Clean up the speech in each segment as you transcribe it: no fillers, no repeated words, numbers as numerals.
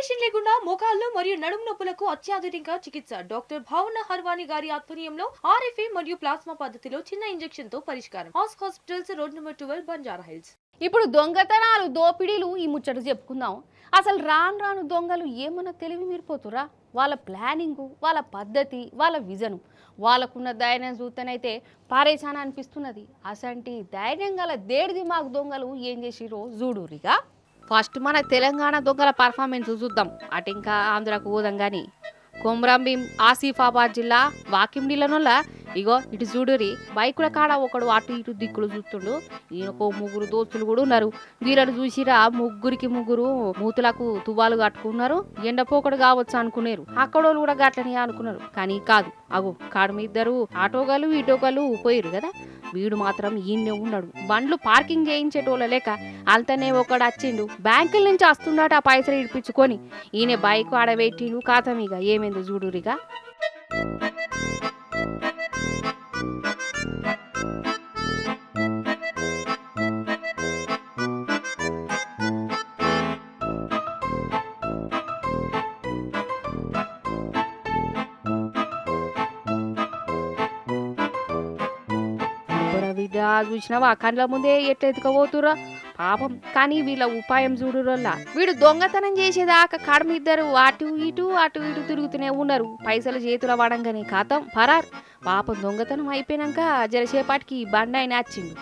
Operation లేకుండా మోకాళ్లు మరియు నడుము నొప్పులకు అత్యాధునిక చికిత్స డాక్టర్ భావన హర్వాని గారి ఆధ్వర్యంలో ఆర్ఎఫ్ఏ మరియు ప్లాస్మా పద్ధతిలో చిన్న ఇంజెక్షన్ తో పరిష్కారం. Hospitals road number 12 Banjara hills. ఇప్పుడు దొంగతనాలు దోపిడీలు ఈ ముచ్చట చెప్పుకుందాం. అసలు రాను రాను దొంగలు ఏమన్నా తెలివి మీరిపోతురా? వాళ్ళ ప్లానింగు, వాళ్ళ పద్ధతి, వాళ్ళ విజను, వాళ్ళకున్న ధైర్యం చూస్తేనైతే పారేచాన అనిపిస్తున్నది. అసంటి ధైర్యం గల దేడి దిమాగ్ దొంగలు ఏం చేసిరో చూడురిగా. ఫస్ట్ మన తెలంగాణ దొంగల పర్ఫార్మెన్స్ చూద్దాం. అటు ఇంకా ఆంధ్రకు పోదాం కానీ కొమ్రంభీం ఆసిఫాబాద్ జిల్లా వాకిండిలనొల్ల ఇగో ఇటు చూడురి బైకుల కాడ ఒకడు అటు ఇటు దిక్కులు చూస్తుండు. ఈయనకో ముగ్గురు దోస్తులు కూడా ఉన్నారు. వీళ్ళని చూసిరా ముగ్గురికి ముగ్గురు మూతులకు తువ్వాలు కట్టుకున్నారు. ఎండపోకడు కావచ్చు అనుకున్నారు. అక్కడోళ్ళు కూడా గట్లని అనుకున్నారు. కానీ కాదు, అగో కాడు ఇద్దరు ఆటోగాలు ఇటోగాలు పోయిరు కదా. వీడు మాత్రం ఈయన్నే ఉన్నాడు. బండ్లు పార్కింగ్ చేయించేటోళ్ళ లేక అంతనే ఒకడు వచ్చిండు. బ్యాంకుల నుంచి వస్తున్నాడు ఆ పైసలు ఇడిపించుకొని. ఈయన బైక్ ఆడబెట్టిండు. కాతం ఇక ఏమైందో చూడురిగా. బిడ్డ చూసినావా కండ్ల ముందే ఎట్లా ఎత్తుకపోతురా పాపం. కానీ వీళ్ళ ఉపాయం చూడురల్లా. వీడు దొంగతనం చేసేదాకా కడమ ఇద్దరు అటు ఇటు తిరుగుతూనే ఉన్నారు. పైసలు చేతుల పడంగానే ఖాతం పరార్. పాపం దొంగతనం అయిపోయినాక జరసేపాటికి బండి ఆయన వచ్చిండు.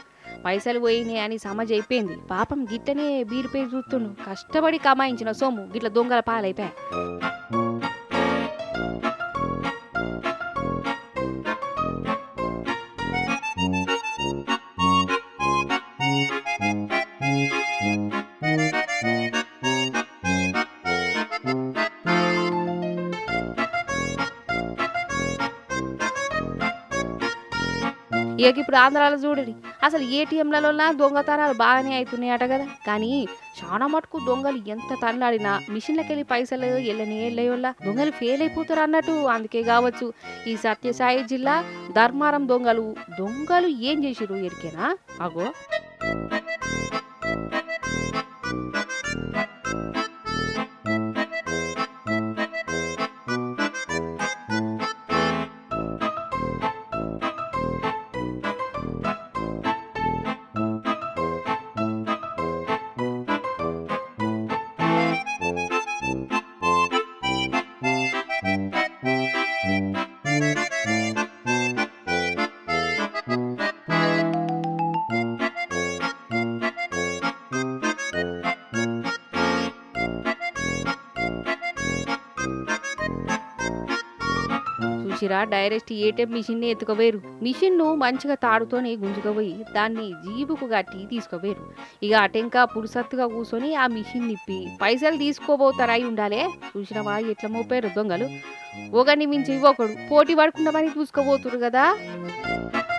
పైసలు పోయినాయి అని సమజ్ అయిపోయింది. పాపం గిట్టనే బీరిపై చూస్తుండు. కష్టపడి కమాయించిన సొమ్ము గిట్ల దొంగల పాలైపోయా. ఇక ఇప్పుడు ఆంధ్రాలో చూడండి అసలు ఏటీఎంలలో దొంగతనాలు బాగానే అవుతున్నాయట కదా. కానీ చాలా మటుకు దొంగలు ఎంత తన్నాడినా మిషన్లకెళ్ళి పైసలు ఎల్లయోళ్ళ దొంగలు ఫెయిల్ అయిపోతారు అన్నట్టు. అందుకే కావచ్చు ఈ సత్యసాయి జిల్లా ధర్మారం దొంగలు ఏం చేసిరు ఎరికేనా? అగో చూసిరా డైరెక్ట్ ఏటీఎం మిషన్ ఎత్తుకోవేరు. మిషన్ ను మంచిగా తాడుతోనే గుంజుకపోయి దాన్ని జీబుకు కట్టి తీసుకోవేరు. ఇక అటెంకా పురుసత్తుగా కూర్చొని ఆ మిషన్ నిప్పి పైసలు తీసుకోబోతారై ఉండాలే. చూసినవా ఎట్లా మోపారు దొంగలు. ఒకరిని మించి ఒకడు పోటీ పడకుండా పని చూసుకోబోతురు కదా.